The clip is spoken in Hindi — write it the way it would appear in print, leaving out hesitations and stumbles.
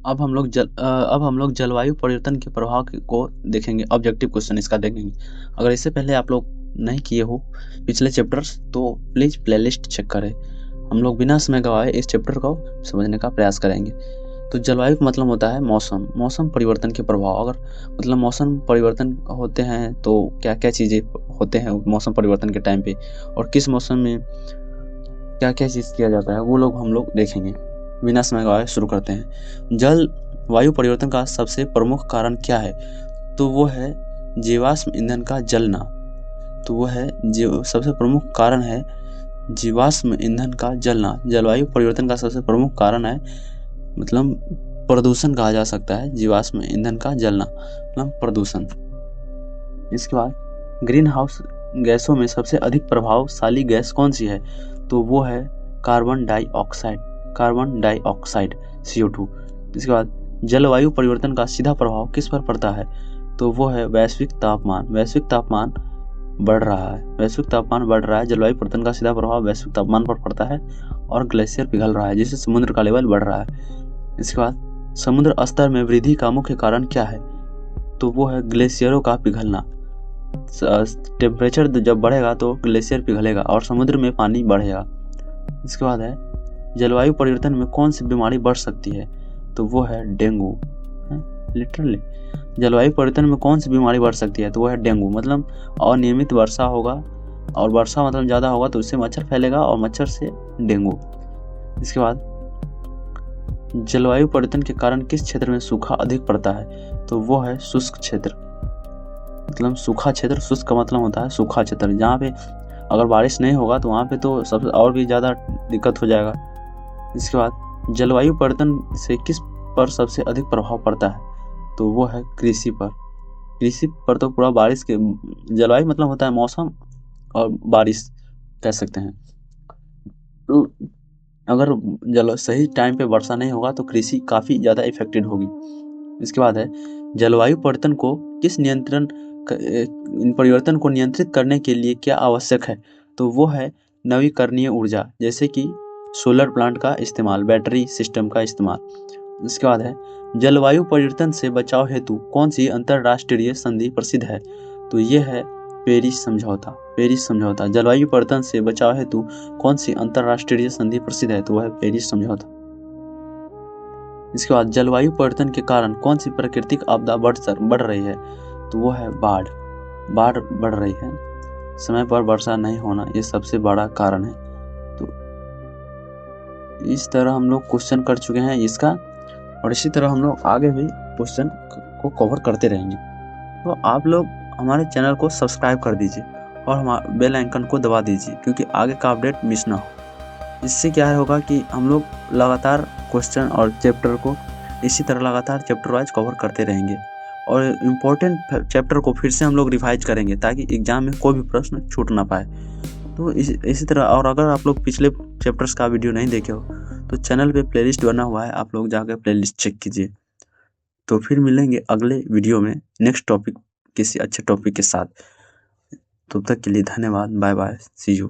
अब हम लोग जलवायु परिवर्तन के प्रभाव को देखेंगे। ऑब्जेक्टिव क्वेश्चन इसका देखेंगे। अगर इससे पहले आप लोग नहीं किए हो पिछले चैप्टर्स तो प्लीज़ प्लेलिस्ट चेक करें। हम लोग बिना समय गवाए इस चैप्टर को समझने का प्रयास करेंगे। तो जलवायु का मतलब होता है मौसम परिवर्तन के प्रभाव। अगर मतलब मौसम परिवर्तन होते हैं तो क्या क्या चीज़ें होते हैं मौसम परिवर्तन के टाइम पे, और किस मौसम में क्या क्या चीज़ किया जाता है वो हम लोग देखेंगे। बिना समय गवाए शुरू करते हैं। जलवायु परिवर्तन का सबसे प्रमुख कारण क्या है? तो वो है जीवाश्म ईंधन का जलना। तो वो है जो सबसे प्रमुख कारण है जीवाश्म ईंधन का जलना। जलवायु परिवर्तन का सबसे प्रमुख कारण है मतलब प्रदूषण कहा जा सकता है जीवाश्म ईंधन का जलना, मतलब प्रदूषण। इसके बाद ग्रीन हाउस गैसों में सबसे अधिक प्रभावशाली गैस कौन सी है? तो वो है कार्बन डाइऑक्साइड CO2। इसके बाद जलवायु परिवर्तन का सीधा प्रभाव किस पर पड़ता है? तो वो है वैश्विक तापमान बढ़ रहा है। जलवायु परिवर्तन का सीधा प्रभाव वैश्विक तापमान पर पड़ता है और ग्लेशियर पिघल रहा है, जिससे समुद्र का लेवल बढ़ रहा है। इसके बाद समुद्र स्तर में वृद्धि का मुख्य कारण क्या है? तो वो है ग्लेशियरों का पिघलना। टेम्परेचर जब बढ़ेगा तो ग्लेशियर पिघलेगा और समुद्र में पानी बढ़ेगा। इसके बाद है जलवायु परिवर्तन में कौन सी बीमारी बढ़ सकती है? तो वो है डेंगू। लिटरली जलवायु परिवर्तन में कौन सी बीमारी बढ़ सकती है? तो वो है डेंगू। मतलब अनियमित वर्षा होगा और वर्षा मतलब ज़्यादा होगा तो उससे मच्छर फैलेगा और मच्छर से डेंगू। इसके बाद जलवायु परिवर्तन के कारण किस क्षेत्र में सूखा अधिक पड़ता है? तो वो है शुष्क क्षेत्र। मतलब सूखा क्षेत्र, शुष्क का मतलब होता है सूखा क्षेत्र, जहाँ पे अगर बारिश नहीं होगा तो वहाँ पे तो सब और भी ज़्यादा दिक्कत हो जाएगा। इसके बाद जलवायु परिवर्तन से किस पर सबसे अधिक प्रभाव पड़ता है? तो वो है कृषि पर तो पूरा बारिश के जलवायु मतलब होता है मौसम और बारिश कह सकते हैं। तो अगर सही टाइम पे वर्षा नहीं होगा तो कृषि काफ़ी ज़्यादा इफेक्टेड होगी। इसके बाद है जलवायु परिवर्तन को परिवर्तन को नियंत्रित करने के लिए क्या आवश्यक है? तो वो है नवीकरणीय ऊर्जा, जैसे कि सोलर प्लांट का इस्तेमाल, बैटरी सिस्टम का इस्तेमाल। इसके बाद है जलवायु परिवर्तन से बचाव हेतु कौन सी अंतर्राष्ट्रीय संधि प्रसिद्ध है? तो ये है पेरिस समझौता। जलवायु परिवर्तन से बचाव हेतु कौन सी अंतर्राष्ट्रीय संधि प्रसिद्ध है? तो वह है पेरिस समझौता। इसके बाद जलवायु परिवर्तन के कारण कौन सी प्राकृतिक आपदा बढ़ रही है? तो वो है बाढ़ बढ़ रही है। समय पर वर्षा नहीं होना ये सबसे बड़ा कारण है। तो इस तरह हम लोग क्वेश्चन कर चुके हैं इसका, और इसी तरह हम लोग आगे भी क्वेश्चन को कवर करते रहेंगे। तो आप लोग हमारे चैनल को सब्सक्राइब कर दीजिए और हमारे बेल आइकन को दबा दीजिए, क्योंकि आगे का अपडेट मिस ना हो। इससे क्या होगा कि हम लोग लगातार क्वेश्चन और चैप्टर को इसी तरह लगातार चैप्टर वाइज कवर करते रहेंगे, और इम्पोर्टेंट चैप्टर को फिर से हम लोग रिवाइज करेंगे ताकि एग्जाम में कोई भी प्रश्न छूट ना पाए। तो इसी तरह, और अगर आप लोग पिछले चैप्टर्स का वीडियो नहीं देखे हो तो चैनल पे प्लेलिस्ट बना हुआ है, आप लोग जाकर प्लेलिस्ट चेक कीजिए। तो फिर मिलेंगे अगले वीडियो में नेक्स्ट टॉपिक, किसी अच्छे टॉपिक के साथ। तब तक के लिए धन्यवाद। Bye bye, see you.